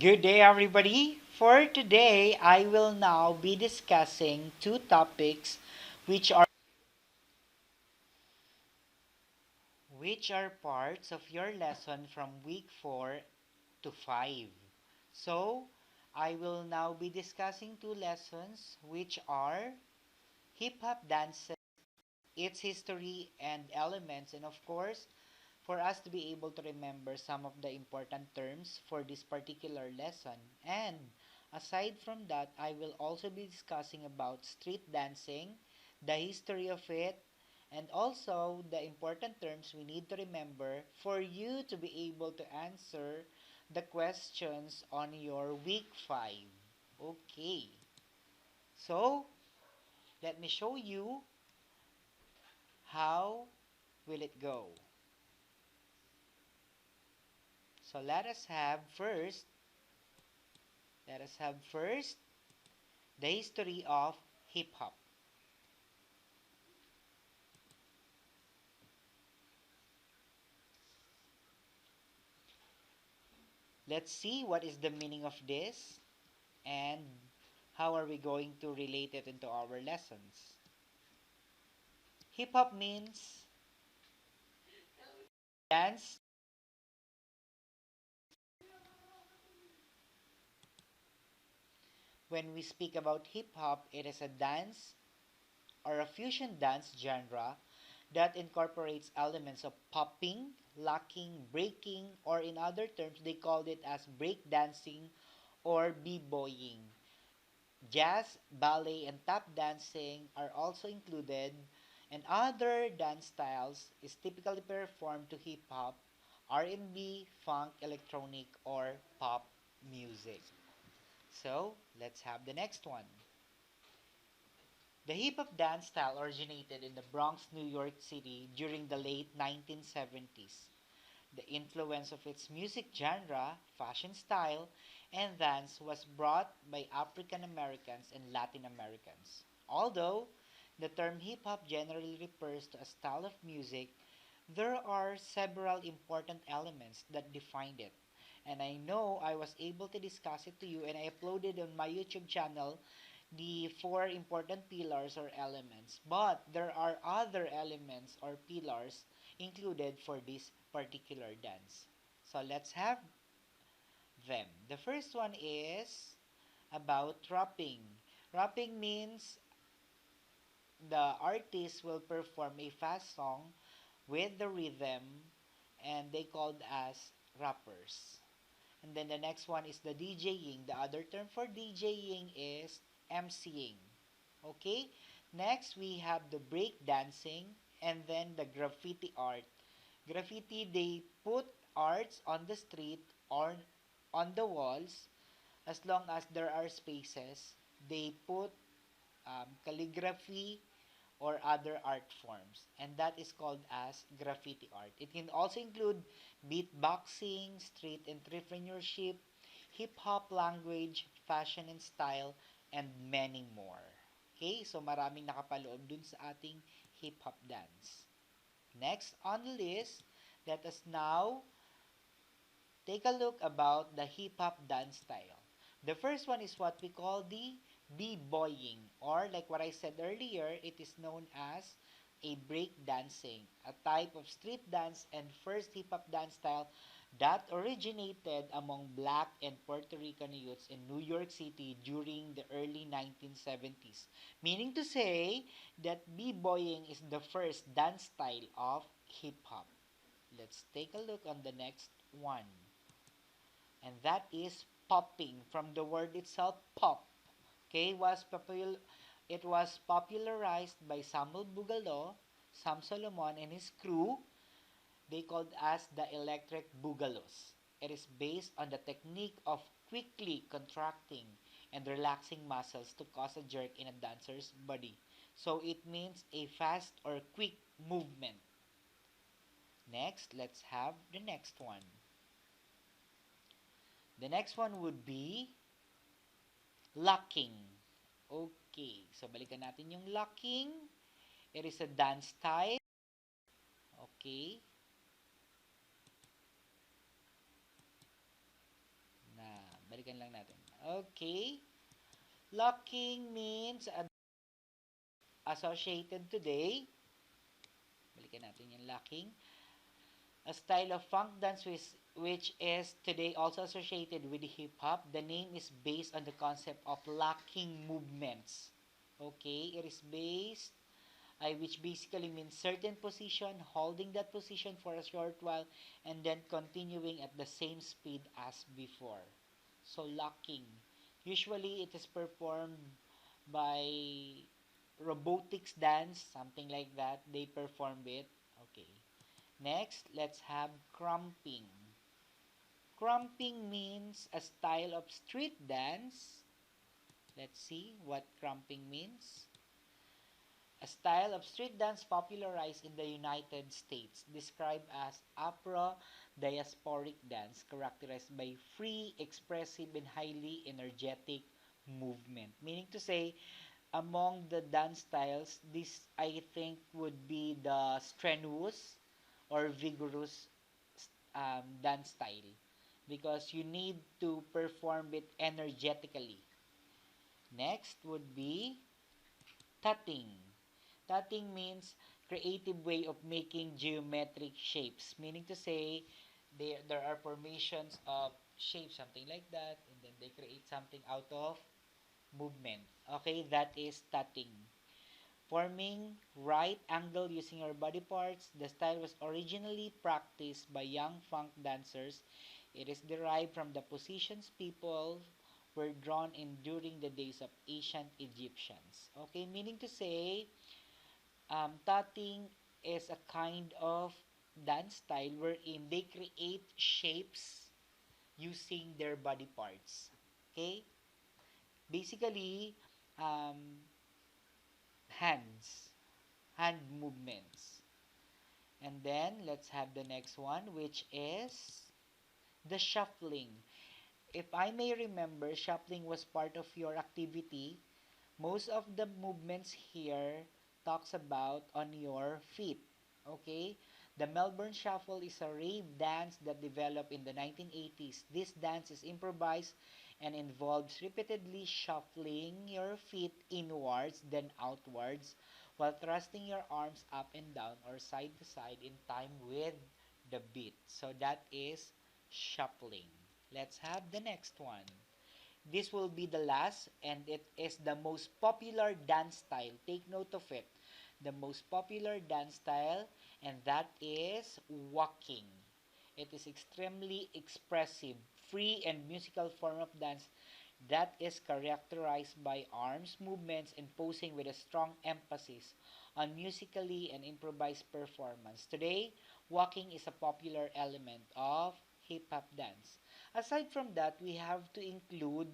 Good day, everybody. For today, I will now be discussing two topics which are parts of your lesson from week 4 to 5. So, I will now be discussing two lessons which are hip hop dances, its history and elements, and of course, for us to be able to remember some of the important terms for this particular lesson. And aside from that, I will also be discussing about street dancing, the history of it, and also the important terms we need to remember for you to be able to answer the questions on your week 5. Okay. So, let me show you how will it go. So let us have first the history of hip hop. Let's see what is the meaning of this and how are we going to relate it into our lessons. Hip hop means dance. When we speak about hip hop, it is a dance or a fusion dance genre that incorporates elements of popping, locking, breaking, or in other terms, they called it as break dancing or b-boying. Jazz, ballet, and tap dancing are also included, and other dance styles is typically performed to hip hop, R&B, funk, electronic, or pop music. So, let's have the next one. The hip hop dance style originated in the Bronx, New York City during the late 1970s. The influence of its music genre, fashion style, and dance was brought by African Americans and Latin Americans. Although the term hip hop generally refers to a style of music, there are several important elements that defined it. And I know I was able to discuss it to you and I uploaded on my YouTube channel the four important pillars or elements. But there are other elements or pillars included for this particular dance. So let's have them. The first one is about rapping. Rapping means the artist will perform a fast song with the rhythm and they called as rappers. And then the next one is the DJing. The other term for DJing is MCing. Okay? Next, we have the break dancing and then the graffiti art. Graffiti, they put arts on the street or on the walls as long as there are spaces. They put calligraphy or other art forms, and that is called as graffiti art. It can also include beatboxing, street entrepreneurship, hip hop language, fashion and style, and many more. Okay, so maraming nakapaloob dun sa ating hip hop dance. Next on the list, let us now take a look about the hip hop dance style. The first one is what we call the b-boying, or like what I said earlier, it is known as a break dancing, a type of street dance and first hip hop dance style that originated among black and Puerto Rican youths in New York City during the early 1970s. Meaning to say that b-boying is the first dance style of hip hop. Let's take a look on the next one. And that is popping from the word itself pop. Okay, it was popularized by Samuel Bugalo, Sam Solomon and his crew. They called as the electric boogalos. It is based on the technique of quickly contracting and relaxing muscles to cause a jerk in a dancer's body. So it means a fast or quick movement. Next, let's have the next one. The next one would be locking. Okay, so balikan natin yung locking. It is a dance style. Okay. Na, Balikan lang natin. Okay. Locking means associated today. Balikan natin yung locking. A style of funk dance which is today also associated with hip-hop. The name is based on the concept of locking movements. Okay, it is based, which basically means certain position, holding that position for a short while, and then continuing at the same speed as before. So, locking. Usually, it is performed by robotics dance, something like that. They perform it. Okay. Next, let's have crumping. Crumping means a style of street dance. Let's see what crumping means. A style of street dance popularized in the United States, described as Afro-diasporic dance, characterized by free, expressive, and highly energetic movement. Meaning to say, among the dance styles, this I think would be the strenuous or vigorous dance style because you need to perform it energetically. Next would be tutting. Tutting means creative way of making geometric shapes, meaning to say there are formations of shapes, something like that, and then they create something out of movement. Okay, that is tutting. Forming right angle using your body parts. The style was originally practiced by young funk dancers. It is derived from the positions people were drawn in during the days of ancient Egyptians. Okay, meaning to say, tutting is a kind of dance style wherein they create shapes using their body parts. Okay, basically, um, hands, hand movements. And then let's have the next one, which is the shuffling. If I may remember, shuffling was part of your activity. Most of the movements here talks about on your feet. Okay? The Melbourne Shuffle is a rave dance that developed in the 1980s. This dance is improvised and involves repeatedly shuffling your feet inwards then outwards while thrusting your arms up and down or side to side in time with the beat. So that is shuffling. Let's have the next one. This will be the last, and it is the most popular dance style. Take note of it. The most popular dance style, and that is walking. It is extremely expressive, free, and musical form of dance that is characterized by arms movements and posing with a strong emphasis on musically and improvised performance. Today, walking is a popular element of hip-hop dance. Aside from that, we have to include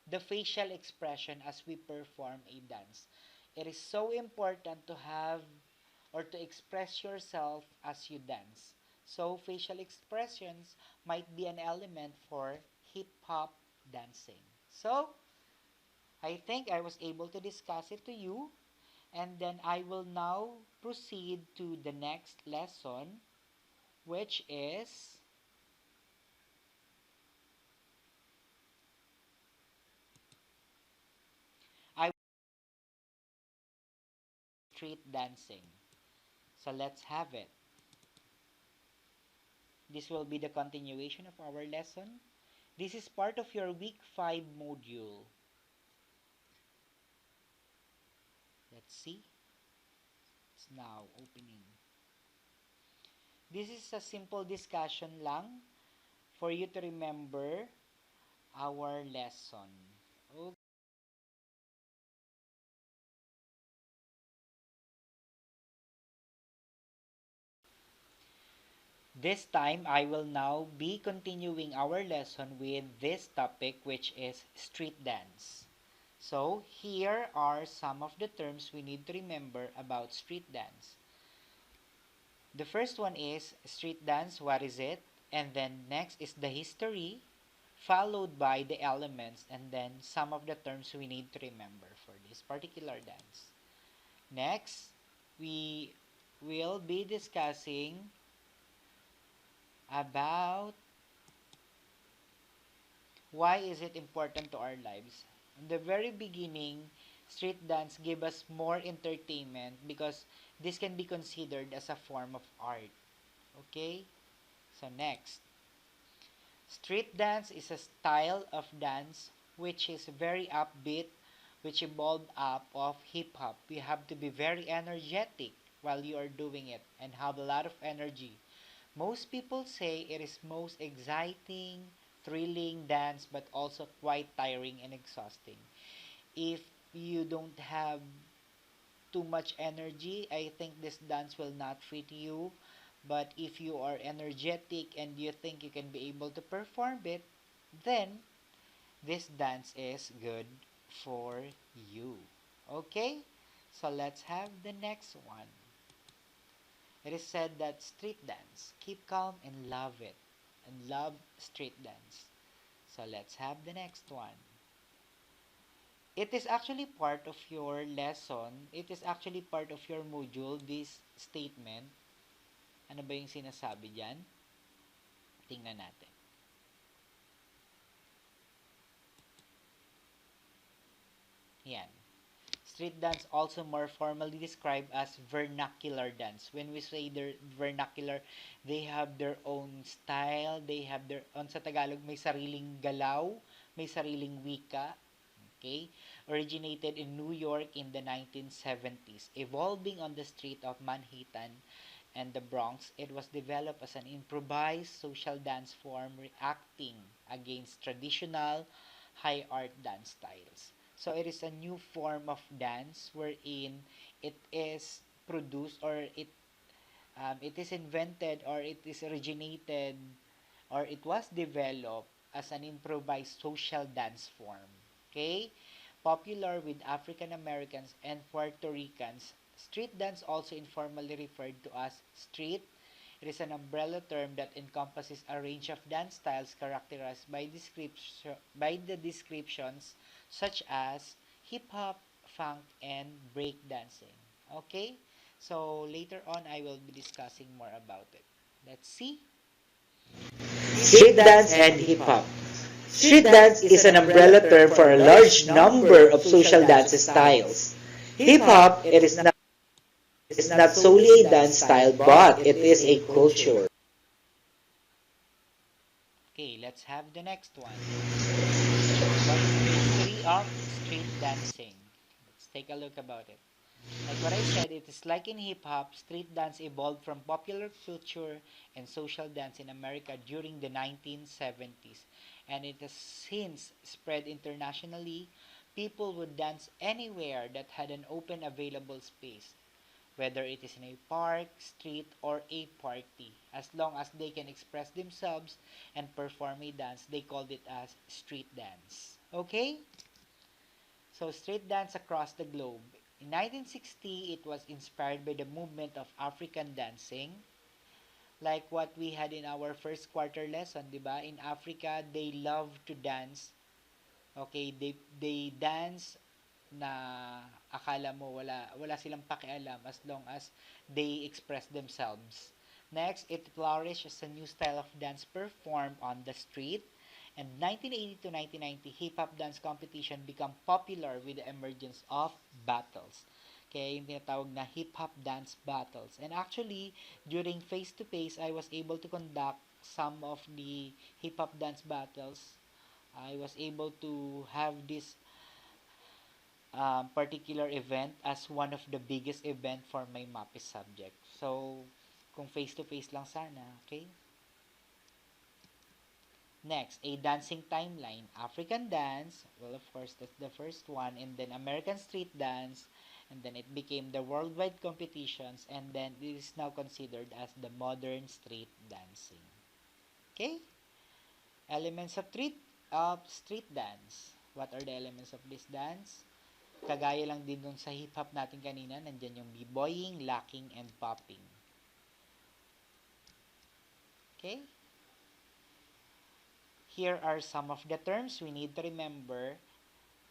the facial expression as we perform a dance. It is so important to have or to express yourself as you dance. So, facial expressions might be an element for hip-hop dancing. So, I think I was able to discuss it to you, and then I will now proceed to the next lesson, which is I street dancing. So let's have it. This will be the continuation of our lesson. This is part of your week 5 module. Let's see. It's now opening. This is a simple discussion lang for you to remember our lesson. Okay. This time, I will now be continuing our lesson with this topic, which is street dance. So, here are some of the terms we need to remember about street dance. The first one is street dance, what is it? And then next is the history, followed by the elements, and then some of the terms we need to remember for this particular dance. Next, we will be discussing about Why is it important to our lives? In the very beginning, street dance gave us more entertainment because this can be considered as a form of art. Okay? So next, street dance is a style of dance which is very upbeat, which evolved up of hip hop. You have to be very energetic while you are doing it and have a lot of energy. Most people say it is most exciting, thrilling dance but also quite tiring and exhausting. If you don't have too much energy, I think this dance will not fit you. But if you are energetic and you think you can be able to perform it, then this dance is good for you. Okay? So let's have the next one. It is said that street dance, keep calm and love it. And love street dance. So let's have the next one. It is actually part of your lesson. It is actually part of your module, this statement. Ano ba yung sinasabi dyan? Tingnan natin. Yan. Street dance, also more formally described as vernacular dance. When we say they're vernacular, they have their own style, they have their, on sa Tagalog, may sariling galaw, may sariling wika. Okay? Originated in New York in the 1970s, evolving on the street of Manhattan and the Bronx. It was developed as an improvised social dance form reacting against traditional high art dance styles. So it is a new form of dance wherein it is produced or it is invented or it is originated or it was developed as an improvised social dance form. Okay? Popular with African Americans and Puerto Ricans, street dance, also informally referred to as street, it is an umbrella term that encompasses a range of dance styles characterized by the descriptions such as hip hop, funk, and break dancing. Okay? So later on I will be discussing more about it. Let's see. Street dance and hip hop. Street dance is an umbrella term for a large number of social dance styles. Hip hop, it is not solely a dance style, but it is a culture. Okay, let's have the next one. What is the history of street dancing? Let's take a look about it. Like what I said, it is like in hip hop, street dance evolved from popular culture and social dance in America during the 1970s, and it has since spread internationally. People would dance anywhere that had an open available space, whether it is in a park, street, or a party. As long as they can express themselves and perform a dance, they called it as street dance. Okay? So, street dance across the globe. In 1960, it was inspired by the movement of African dancing, like what we had in our first quarter lesson, di ba? In Africa, they love to dance. Okay, they dance na akala mo wala silang pakialam as long as they express themselves. Next, it flourished as a new style of dance performed on the street. And 1980 to 1990, hip-hop dance competition became popular with the emergence of battles. Okay, yung tinatawag na hip-hop dance battles. And actually, during face-to-face, I was able to conduct some of the hip-hop dance battles. I was able to have this particular event as one of the biggest event for my MAPIS subject. So, kung face-to-face lang sana, okay? Next, a dancing timeline. African dance, well, of course, that's the first one. And then American street dance. And then it became the worldwide competitions. And then it is now considered as the modern street dancing. Okay? Elements of street dance. What are the elements of this dance? Kagaya lang din dun sa hip-hop natin kanina, nandyan yung b-boying, locking, and popping. Okay? Here are some of the terms we need to remember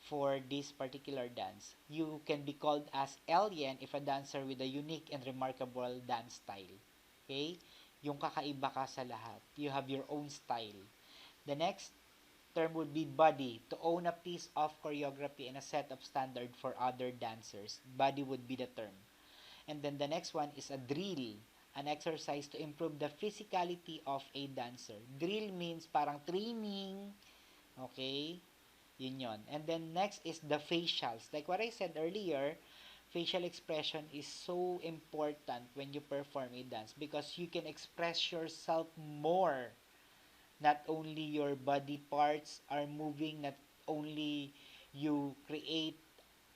for this particular dance. You can be called as alien if a dancer with a unique and remarkable dance style. Okay? Yung kakaiba ka sa lahat. You have your own style. The next, term would be body, to own a piece of choreography and a set of standard for other dancers. Body would be the term. And then the next one is a drill, an exercise to improve the physicality of a dancer. Drill means parang training, okay? Yun yun. And then next is the facials. Like what I said earlier, facial expression is so important when you perform a dance because you can express yourself more. Not only your body parts are moving, not only you create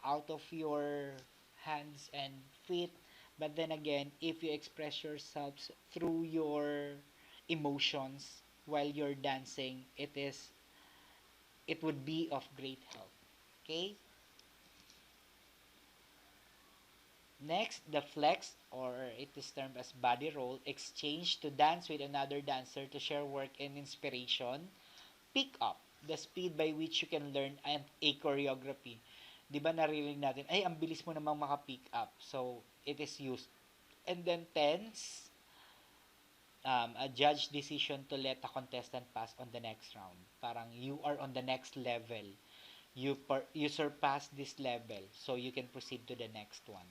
out of your hands and feet, but then again, if you express yourselves through your emotions while you're dancing, it would be of great help. Okay? Next, the flex, or it is termed as body roll, exchange to dance with another dancer to share work and inspiration. Pick up, the speed by which you can learn and a choreography. Di ba naririnig natin, ay, ang bilis mo namang maka-pick up. So, it is used. And then, tense, a judge decision to let a contestant pass on the next round. Parang you are on the next level. You surpass this level, so you can proceed to the next one.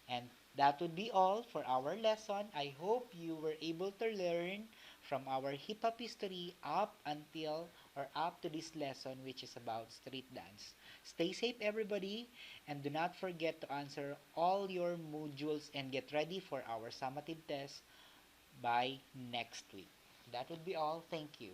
And that would be all for our lesson. I hope you were able to learn from our hip hop history up to this lesson, which is about street dance. Stay safe, everybody, and do not forget to answer all your modules and get ready for our summative test by next week. That would be all. Thank you.